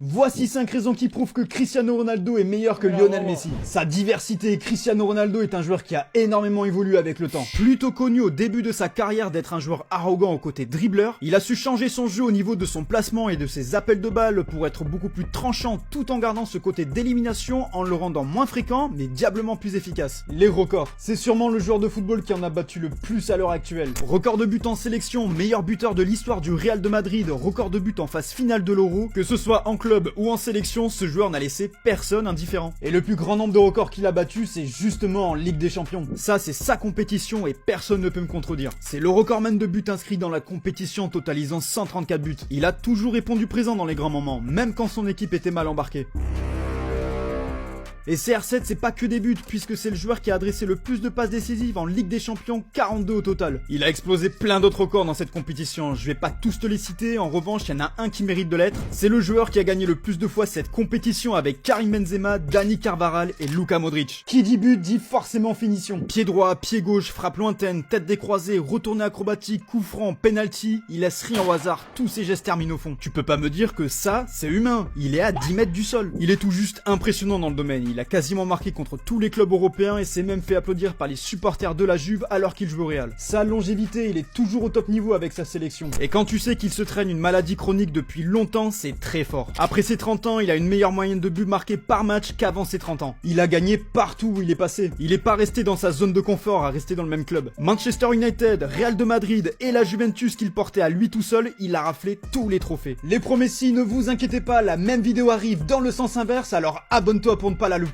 Voici 5 raisons qui prouvent que Cristiano Ronaldo est meilleur que Lionel Messi. Sa diversité, Cristiano Ronaldo est un joueur qui a énormément évolué avec le temps. Plutôt connu au début de sa carrière d'être un joueur arrogant au côté dribbleur, il a su changer son jeu au niveau de son placement et de ses appels de balles pour être beaucoup plus tranchant tout en gardant ce côté d'élimination en le rendant moins fréquent mais diablement plus efficace. Les records, c'est sûrement le joueur de football qui en a battu le plus à l'heure actuelle. Record de buts en sélection, meilleur buteur de l'histoire du Real de Madrid, record de buts en phase finale de l'Euro, que ce soit en club ou en sélection, ce joueur n'a laissé personne indifférent. Et le plus grand nombre de records qu'il a battu, c'est justement en Ligue des Champions. Ça, c'est sa compétition et personne ne peut me contredire. C'est le recordman de buts inscrits dans la compétition totalisant 134 buts. Il a toujours répondu présent dans les grands moments, même quand son équipe était mal embarquée. Et CR7 c'est pas que des buts puisque c'est le joueur qui a adressé le plus de passes décisives en Ligue des Champions, 42 au total. Il a explosé plein d'autres records dans cette compétition, je vais pas tous te les citer, en revanche il y en a un qui mérite de l'être. C'est le joueur qui a gagné le plus de fois cette compétition avec Karim Benzema, Dani Carvajal et Luka Modric. Qui dit but dit forcément finition. Pied droit, pied gauche, frappe lointaine, tête décroisée, retourné acrobatique, coup franc, penalty, il laisse rien au hasard, tous ses gestes terminent au fond. Tu peux pas me dire que ça, c'est humain, il est à 10 mètres du sol. Il est tout juste impressionnant dans le domaine, il a quasiment marqué contre tous les clubs européens et s'est même fait applaudir par les supporters de la Juve alors qu'il joue au Real. Sa longévité, il est toujours au top niveau avec sa sélection. Et quand tu sais qu'il se traîne une maladie chronique depuis longtemps, c'est très fort. Après ses 30 ans, il a une meilleure moyenne de buts marqués par match qu'avant ses 30 ans. Il a gagné partout où il est passé. Il est pas resté dans sa zone de confort à rester dans le même club. Manchester United, Real de Madrid et la Juventus qu'il portait à lui tout seul, il a raflé tous les trophées. Les promessis, ne vous inquiétez pas, la même vidéo arrive dans le sens inverse, alors abonne-toi pour ne pas la louper.